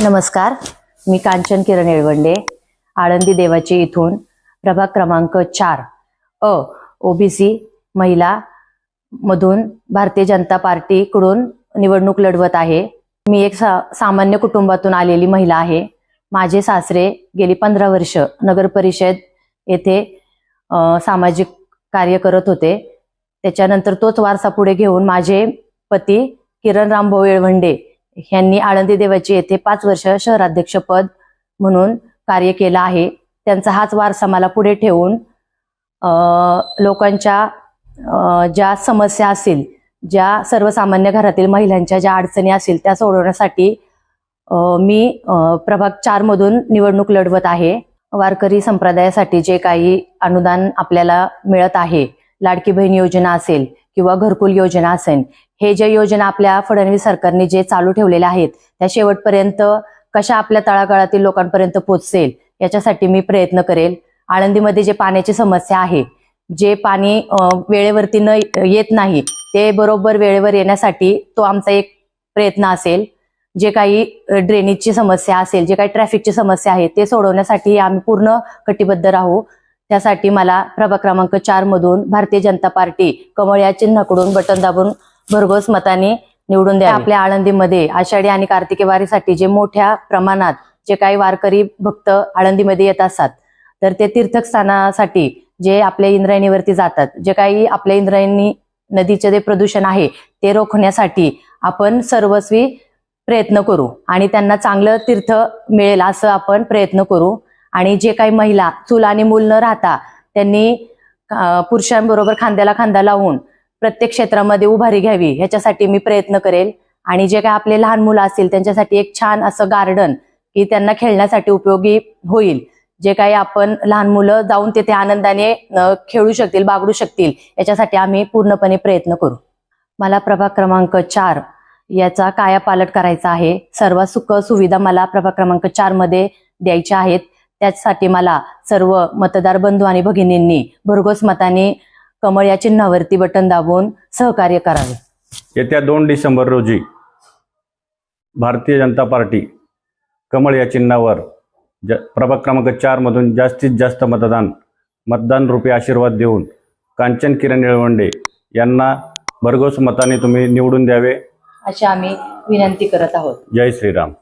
नमस्कार, मी कांचन किरण येळवंडे, आळंदी देवाची इथून प्रभाग क्रमांक 4 ओबीसी महिला मधून भारतीय जनता पार्टीकडून निवडणूक लढवत आहे। मी एक सामान्य कुटुंबातून आलेली महिला आहे। माझे सासरे गेली 15 वर्ष नगर परिषद येथे सामाजिक कार्य करत होते। त्याच्यानंतर तोच वारसा पुढे घेऊन माझे पती किरण रामभाऊ येळवंडे यांनी आळंदी देवाची येथे 5 वर्ष शहराध्यक्ष पद म्हणून कार्य केलं आहे। त्यांचा हाच वारसा मला पुढे ठेवून लोकांच्या ज्या समस्या असतील, ज्या सर्वसामान्य घरातील महिलांच्या ज्या अडचणी असतील त्या सोडवण्यासाठी मी प्रभाग 4 मधून निवडणूक लढवत आहे। वारकरी संप्रदायासाठी जे काही अनुदान आपल्याला मिळत आहे, लाडकी बहीण योजना असेल किंवा घरकुल योजना असेल, हे जे योजना आपल्या फडणवीस सरकारने जे चालू ठेवलेल्या आहेत त्या शेवटपर्यंत कशा आपल्या तळागाळातील लोकांपर्यंत पोहोचेल याच्यासाठी मी प्रयत्न करेल। आळंदीमध्ये जे पाण्याची समस्या आहे, जे पाणी वेळेवरती न येत नाही ते बरोबर वेळेवर येण्यासाठी तो आमचा एक प्रयत्न असेल। जे काही ड्रेनेजची समस्या असेल, जे काही ट्रॅफिकची समस्या आहे ते सोडवण्यासाठी आम्ही पूर्ण कटिबद्ध राहू। त्यासाठी मला प्रभाग क्रमांक 4 मधून भारतीय जनता पार्टी कमळ या चिन्हाकडून बटन दाबून भरघोस मताने निवडून द्या। आपल्या आळंदीमध्ये आषाढी आणि कार्तिकी वारीसाठी जे मोठ्या प्रमाणात जे काही वारकरी भक्त आळंदीमध्ये येत असतात, तर ते तीर्थस्थानासाठी जे आपल्या इंद्रायणीवरती जातात, जे काही आपल्या इंद्रायणी नदीचे जे प्रदूषण आहे ते रोखण्यासाठी आपण सर्वस्वी प्रयत्न करू आणि त्यांना चांगलं तीर्थ मिळेल असं आपण प्रयत्न करू। आणि जे काही महिला चूल आणि मूल न राहता त्यांनी पुरुषांबरोबर खांद्याला खांदा लावून प्रत्येक क्षेत्रामध्ये उभारी घ्यावी ह्याच्यासाठी मी प्रयत्न करेल। आणि जे काही आपले लहान मुलं असतील त्यांच्यासाठी एक छान असं गार्डन की त्यांना खेळण्यासाठी उपयोगी होईल, जे काही आपण लहान मुलं जाऊन तिथे आनंदाने खेळू शकतील, बागडू शकतील, याच्यासाठी आम्ही पूर्णपणे प्रयत्न करू। मला प्रभाग क्रमांक 4 याचा कायापालट करायचा आहे। सर्व सुख सुविधा मला प्रभाग क्रमांक 4 मध्ये द्यायच्या आहेत। त्यासाठी मला सर्व मतदार बंधू आणि भगिनींनी भरघोस मताने कमळ या चिन्हावरती बटन दाबून सहकार्य करावे। येत्या 2 डिसेंबर रोजी भारतीय जनता पार्टी कमळ या चिन्हावर प्रभाग क्रमांक 4 मधून जास्तीत जास्त मतदान रूपी आशीर्वाद देऊन कांचन किरण येळवंडे यांना भरघोस मताने तुम्ही निवडून द्यावे अशी आम्ही विनंती करत आहोत। जय श्रीराम।